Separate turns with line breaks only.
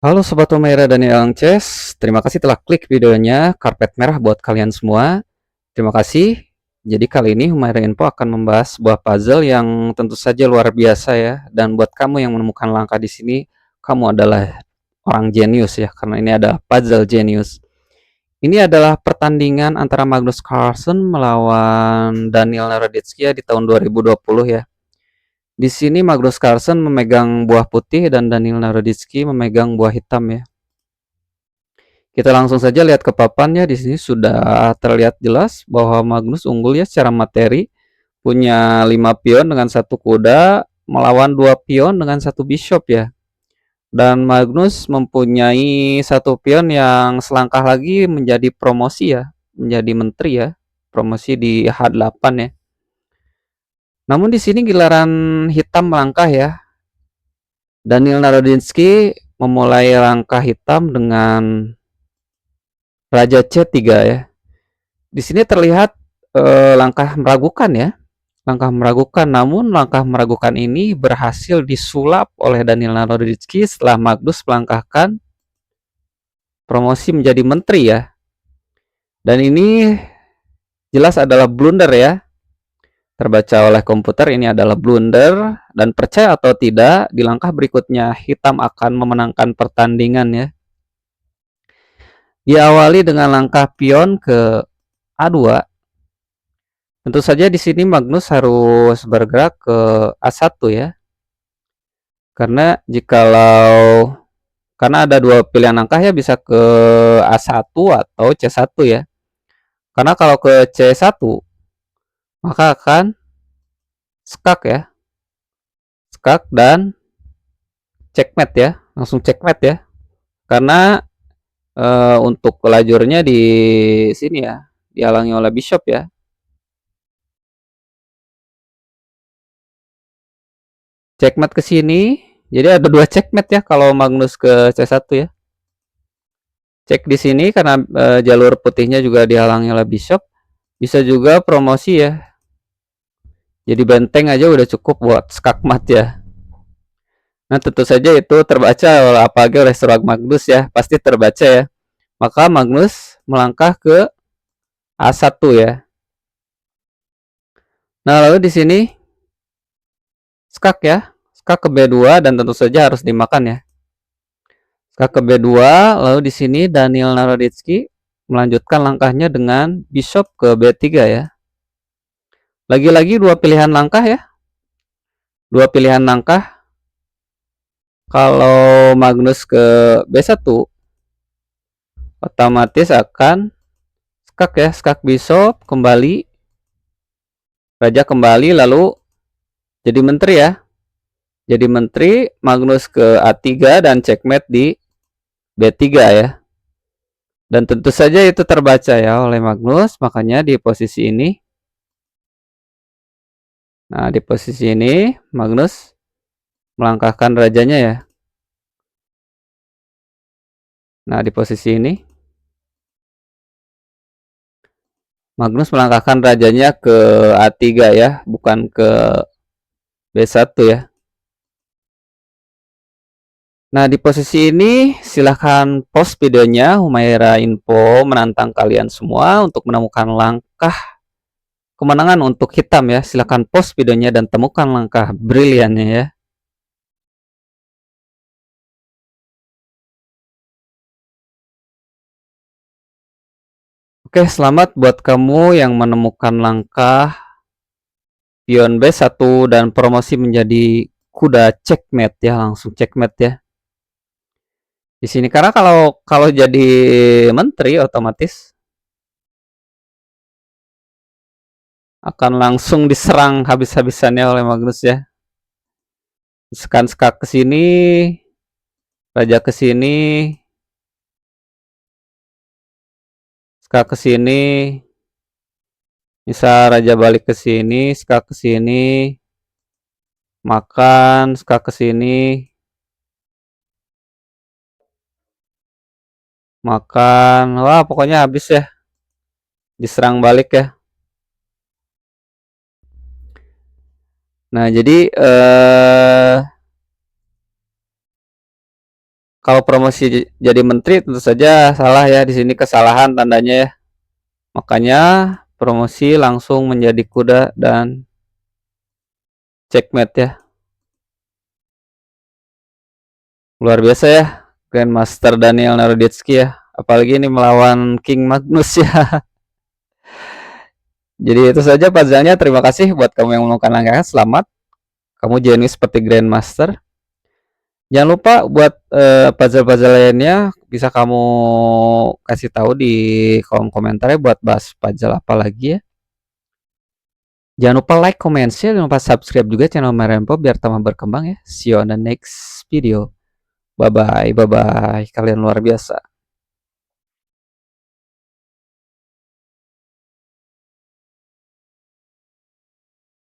Halo Sobat Humaira dan Yang Chess, terima kasih telah klik videonya Karpet Merah buat kalian semua. Terima kasih. Jadi kali ini Humaira Info akan membahas sebuah puzzle yang tentu saja luar biasa ya. Dan buat kamu yang menemukan langkah di sini, kamu adalah orang jenius ya, karena ini adalah puzzle jenius. Ini adalah pertandingan antara Magnus Carlsen melawan Daniel Naroditsky ya, di tahun 2020 ya. Di sini Magnus Carlsen memegang buah putih dan Daniel Naroditsky memegang buah hitam ya. Kita langsung saja lihat ke papannya. Di sini sudah terlihat jelas bahwa Magnus unggul ya secara materi, punya 5 pion dengan satu kuda melawan 2 pion dengan satu bishop ya. Dan Magnus mempunyai satu pion yang selangkah lagi menjadi promosi ya, menjadi menteri ya, promosi di H8 ya. Namun di sini giliran hitam melangkah ya. Daniel Naroditsky memulai langkah hitam dengan Raja C3 ya. Di sini terlihat langkah meragukan ya, langkah meragukan. Namun langkah meragukan ini berhasil disulap oleh Daniel Naroditsky setelah Magnus melangkahkan promosi menjadi menteri ya. Dan ini jelas adalah blunder ya. Terbaca oleh komputer ini adalah blunder, dan percaya atau tidak di langkah berikutnya hitam akan memenangkan pertandingan ya. Diawali dengan langkah pion ke A2. Tentu saja di sini Magnus harus bergerak ke A1 ya. Karena karena ada dua pilihan langkah ya, bisa ke A1 atau C1 ya. Karena kalau ke C1 maka akan skak ya. Skak dan checkmate ya. Langsung checkmate ya. Karena untuk lajurnya di sini ya, dihalangi oleh bishop ya. Checkmate ke sini. Jadi ada dua checkmate ya kalau Magnus ke C1 ya. Cek di sini karena jalur putihnya juga dihalangi oleh bishop. Bisa juga promosi ya. Jadi benteng aja udah cukup buat skakmat ya. Nah tentu saja itu terbaca apalagi oleh seorang Magnus ya. Pasti terbaca ya. Maka Magnus melangkah ke A1 ya. Nah lalu di sini skak ya. Skak ke B2 dan tentu saja harus dimakan ya. Skak ke B2, lalu di sini Daniel Naroditsky melanjutkan langkahnya dengan bishop ke B3 ya. Lagi-lagi dua pilihan langkah ya. Dua pilihan langkah. Kalau Magnus ke B1 otomatis akan skak ya, skak bishop kembali, raja kembali, lalu jadi menteri ya. Jadi menteri, Magnus ke A3 dan checkmate di B3 ya. Dan tentu saja itu terbaca ya oleh Magnus, makanya di posisi ini. Nah, di posisi ini Magnus melangkahkan rajanya ya. Nah, di posisi ini Magnus melangkahkan rajanya ke A3 ya, bukan ke B1 ya. Nah, di posisi ini silahkan pause videonya. Humaira Info menantang kalian semua untuk menemukan langkah kemenangan untuk hitam ya. Silahkan pause videonya dan temukan langkah briliannya ya. Oke, selamat buat kamu yang menemukan langkah pion B1 dan promosi menjadi kuda checkmate ya, langsung checkmate ya. Di sini karena kalau kalau jadi menteri otomatis akan langsung diserang habis-habisannya oleh Magnus ya. Sekan skak ke sini, raja ke sini, skak ke sini, misal raja balik ke sini, skak ke sini, makan, skak ke sini, makan. Wah, pokoknya habis ya. Diserang balik ya. Nah, jadi kalau promosi jadi menteri tentu saja salah ya, di sini kesalahan tandanya ya. Makanya promosi langsung menjadi kuda dan checkmate ya. Luar biasa ya, Grandmaster Daniel Naroditsky ya. Apalagi ini melawan King Magnus ya. Jadi itu saja puzzle-nya. Terima kasih buat kamu yang menemukan langkahnya. Selamat. Kamu jenius seperti Grandmaster. Jangan lupa buat puzzle-puzzle lainnya bisa kamu kasih tahu di kolom komentar ya buat bahas puzzle apa lagi ya. Jangan lupa like, comment, share, jangan lupa subscribe juga channel Marempo biar tambah berkembang ya. See you on the next video. Bye bye, bye bye. Kalian luar biasa.